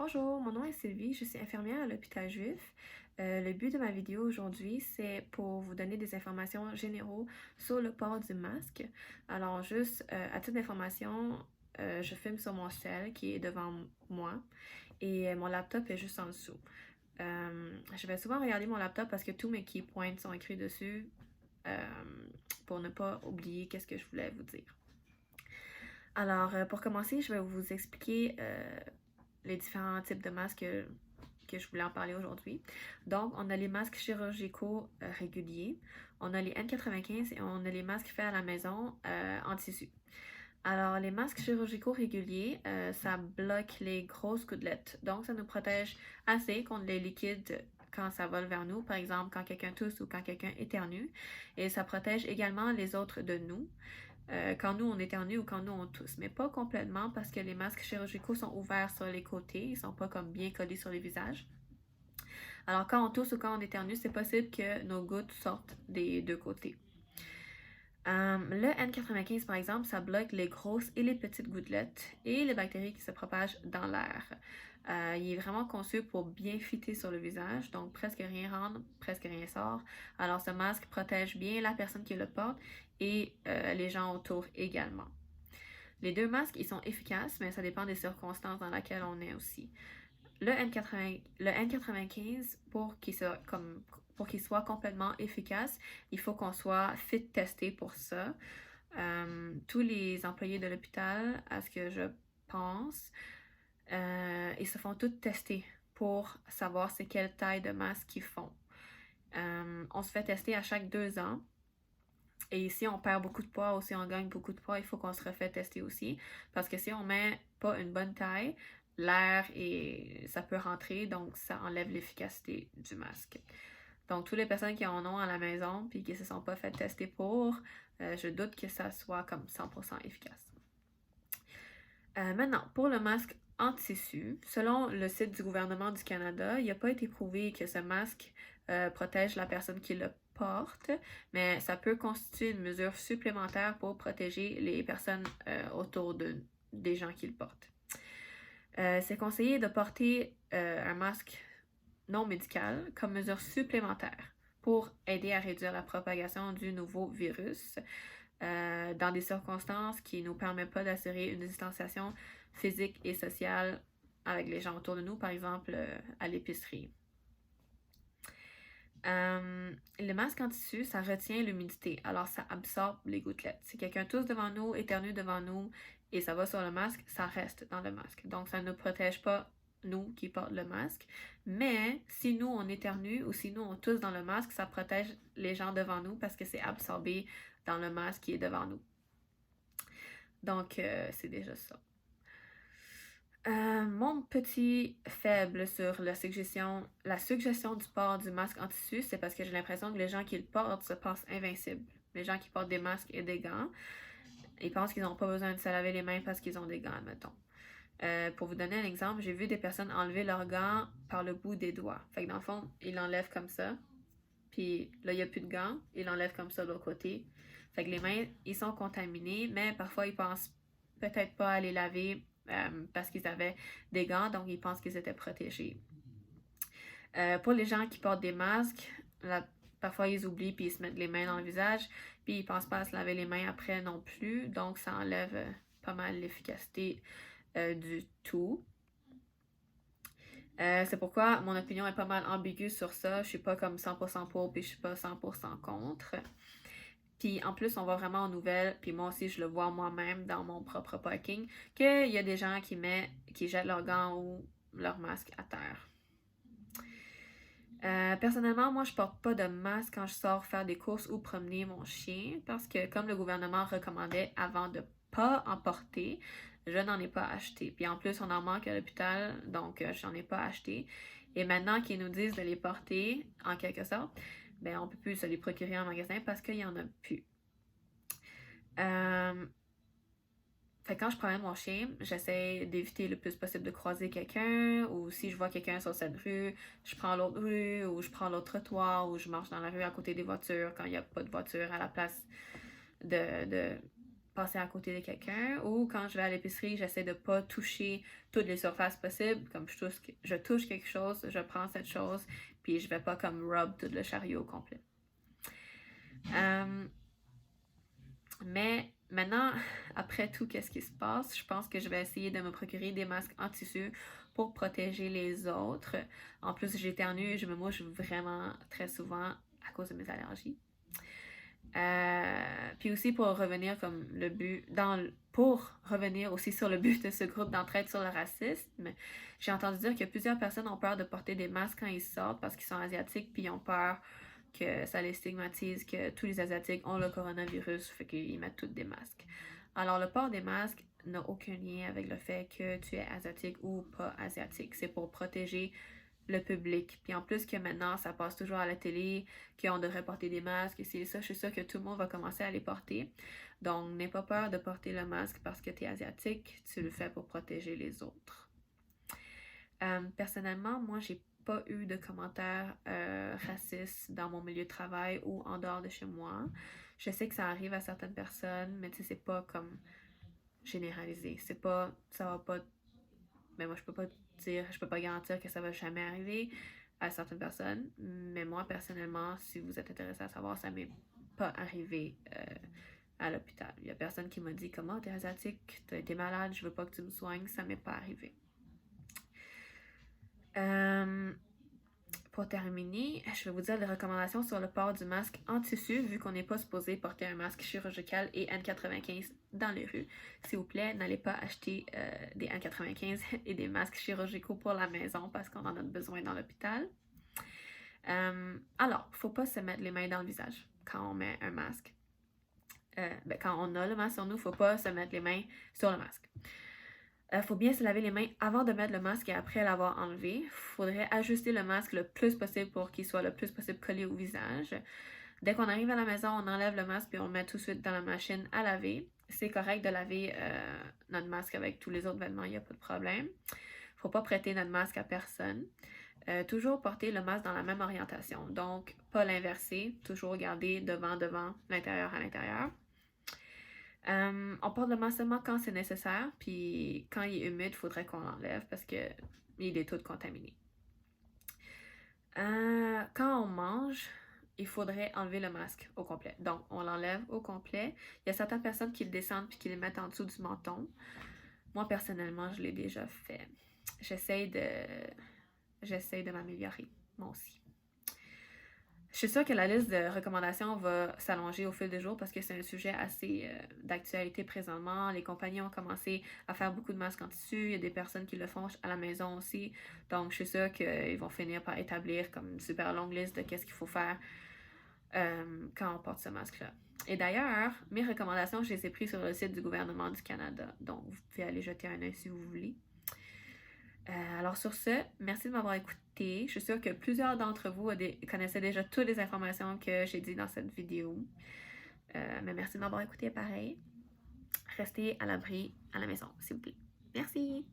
Bonjour, mon nom est Sylvie, je suis infirmière à l'hôpital Juif. Le but de ma vidéo aujourd'hui, c'est pour vous donner des informations généraux sur le port du masque. Alors juste, à titre d'information, je filme sur mon cell qui est devant moi et mon laptop est juste en dessous. Je vais souvent regarder mon laptop parce que tous mes key points sont écrits dessus euh, pour ne pas oublier qu'est-ce que je voulais vous dire. Alors, pour commencer, je vais vous expliquer les différents types de masques que je voulais en parler aujourd'hui. Donc, on a les masques chirurgicaux réguliers, on a les N95 et on a les masques faits à la maison en tissu. Alors, les masques chirurgicaux réguliers, ça bloque les grosses gouttelettes. Donc, ça nous protège assez contre les liquides quand ça vole vers nous, par exemple quand quelqu'un tousse ou quand quelqu'un éternue. Et ça protège également les autres de nous. Quand nous on éternue ou quand nous on tousse, mais pas complètement parce que les masques chirurgicaux sont ouverts sur les côtés, ils sont pas comme bien collés sur les visages. Alors quand on tousse ou quand on éternue, c'est possible que nos gouttes sortent des deux côtés. Le N95 par exemple, ça bloque les grosses et les petites gouttelettes et les bactéries qui se propagent dans l'air. Il est vraiment conçu pour bien fitter sur le visage, donc presque rien rentre, presque rien sort. Alors ce masque protège bien la personne qui le porte et les gens autour également. Les deux masques, ils sont efficaces, mais ça dépend des circonstances dans lesquelles on est aussi. Le N95, pour qu'il soit complètement efficace, il faut qu'on soit fit testé pour ça. Tous les employés de l'hôpital, à ce que je pense, ils se font tous tester pour savoir c'est quelle taille de masque qu'ils font. On se fait tester à chaque 2 ans. Et si on perd beaucoup de poids ou si on gagne beaucoup de poids, il faut qu'on se refait tester aussi. Parce que si on met pas une bonne taille, l'air et ça peut rentrer, donc ça enlève l'efficacité du masque. Donc, toutes les personnes qui en ont à la maison puis qui ne se sont pas fait tester pour, je doute que ça soit comme 100% efficace. Maintenant, pour le masque en tissu, selon le site du gouvernement du Canada, il n'a pas été prouvé que ce masque protège la personne qui le porte, mais ça peut constituer une mesure supplémentaire pour protéger les personnes autour des gens qui le portent. C'est conseillé de porter un masque non médical comme mesure supplémentaire pour aider à réduire la propagation du nouveau virus dans des circonstances qui ne nous permettent pas d'assurer une distanciation physique et sociale avec les gens autour de nous, par exemple à l'épicerie. Le masque en tissu, ça retient l'humidité, alors ça absorbe les gouttelettes. Si quelqu'un tousse devant nous, éternue devant nous et ça va sur le masque, ça reste dans le masque. Donc ça ne protège pas nous qui portent le masque, mais si nous on éternue ou si nous on tousse dans le masque, ça protège les gens devant nous parce que c'est absorbé dans le masque qui est devant nous. Donc c'est déjà ça. Mon petit faible sur la suggestion du port du masque en tissu, c'est parce que j'ai l'impression que les gens qui le portent se passent invincibles. Les gens qui portent des masques et des gants, ils pensent qu'ils n'ont pas besoin de se laver les mains parce qu'ils ont des gants, mettons. Pour vous donner un exemple, j'ai vu des personnes enlever leurs gants par le bout des doigts. Fait que dans le fond, ils l'enlèvent comme ça. Puis là, il n'y a plus de gants. Ils l'enlèvent comme ça de l'autre côté. Fait que les mains, ils sont contaminés, mais parfois, ils pensent peut-être pas à les laver parce qu'ils avaient des gants, donc ils pensent qu'ils étaient protégés. Pour les gens qui portent des masques, parfois ils oublient puis ils se mettent les mains dans le visage, puis ils pensent pas à se laver les mains après non plus, donc ça enlève pas mal l'efficacité du tout. C'est pourquoi mon opinion est pas mal ambiguë sur ça. Je suis pas comme 100% pour puis je suis pas 100% contre. Puis en plus, on voit vraiment en nouvelles, puis moi aussi je le vois moi-même dans mon propre parking, qu'il y a des gens qui jettent leurs gants ou leur masque à terre. Personnellement, moi je porte pas de masque quand je sors faire des courses ou promener mon chien parce que comme le gouvernement recommandait avant de pas en porter, je n'en ai pas acheté. Puis en plus, on en manque à l'hôpital, donc j'en ai pas acheté. Et maintenant qu'ils nous disent de les porter, en quelque sorte, ben on peut plus se les procurer en magasin parce qu'il y en a plus. Fait que quand je promène mon chien, j'essaie d'éviter le plus possible de croiser quelqu'un, ou si je vois quelqu'un sur cette rue, je prends l'autre rue, ou je prends l'autre trottoir, ou je marche dans la rue à côté des voitures quand il n'y a pas de voiture à la place de passer à côté de quelqu'un, ou quand je vais à l'épicerie, j'essaie de pas toucher toutes les surfaces possibles, comme je touche quelque chose, je prends cette chose, puis je vais pas comme rub tout le chariot au complet. Mais maintenant, après tout, qu'est-ce qui se passe? Je pense que je vais essayer de me procurer des masques en tissu pour protéger les autres. En plus, j'éternue et je me mouche vraiment très souvent à cause de mes allergies. Puis aussi pour revenir comme le but pour revenir aussi sur le but de ce groupe d'entraide sur le racisme, j'ai entendu dire que plusieurs personnes ont peur de porter des masques quand ils sortent parce qu'ils sont asiatiques, puis ils ont peur que ça les stigmatise, que tous les asiatiques ont le coronavirus, fait qu'ils mettent tous des masques. Alors le port des masques n'a aucun lien avec le fait que tu es asiatique ou pas asiatique. C'est pour protéger le public. Puis en plus que maintenant, ça passe toujours à la télé, qu'on devrait porter des masques, et c'est ça, je suis sûre que tout le monde va commencer à les porter. Donc, n'aie pas peur de porter le masque parce que tu es asiatique, tu le fais pour protéger les autres. Personnellement, moi, j'ai pas eu de commentaires racistes dans mon milieu de travail ou en dehors de chez moi. Je sais que ça arrive à certaines personnes, mais tu sais, c'est pas comme généralisé. C'est pas, ça va pas, mais moi, je peux pas garantir que ça va jamais arriver à certaines personnes, mais moi, personnellement, si vous êtes intéressé à savoir, ça m'est pas arrivé à l'hôpital. Il y a personne qui m'a dit « Comment, t'es asiatique, t'as été malade, je veux pas que tu me soignes », ça m'est pas arrivé. Pour terminer, je vais vous dire les recommandations sur le port du masque en tissu, vu qu'on n'est pas supposé porter un masque chirurgical et N95 dans les rues. S'il vous plaît, n'allez pas acheter des N95 et des masques chirurgicaux pour la maison parce qu'on en a besoin dans l'hôpital. Alors, il ne faut pas se mettre les mains dans le visage quand on met un masque. Quand on a le masque sur nous, il ne faut pas se mettre les mains sur le masque. Faut bien se laver les mains avant de mettre le masque et après l'avoir enlevé. Il faudrait ajuster le masque le plus possible pour qu'il soit le plus possible collé au visage. Dès qu'on arrive à la maison, on enlève le masque et on le met tout de suite dans la machine à laver. C'est correct de laver notre masque avec tous les autres vêtements, il n'y a pas de problème. Faut pas prêter notre masque à personne. Toujours porter le masque dans la même orientation. Donc, pas l'inverser. Toujours garder devant, l'intérieur à l'intérieur. On porte le masque seulement quand c'est nécessaire, puis quand il est humide, il faudrait qu'on l'enlève parce qu'il est tout contaminé. Quand on mange, il faudrait enlever le masque au complet. Donc, on l'enlève au complet. Il y a certaines personnes qui le descendent puis qui le mettent en dessous du menton. Moi, personnellement, je l'ai déjà fait. J'essaie de m'améliorer, moi aussi. Je suis sûre que la liste de recommandations va s'allonger au fil des jours parce que c'est un sujet assez d'actualité présentement. Les compagnies ont commencé à faire beaucoup de masques en tissu. Il y a des personnes qui le font à la maison aussi. Donc, je suis sûre qu'ils vont finir par établir comme une super longue liste de qu'est-ce qu'il faut faire quand on porte ce masque-là. Et d'ailleurs, mes recommandations, je les ai prises sur le site du gouvernement du Canada. Donc, vous pouvez aller jeter un œil si vous voulez. Alors sur ce, merci de m'avoir écouté. Je suis sûre que plusieurs d'entre vous connaissaient déjà toutes les informations que j'ai dit dans cette vidéo. Mais merci de m'avoir écouté pareil. Restez à l'abri à la maison, s'il vous plaît. Merci!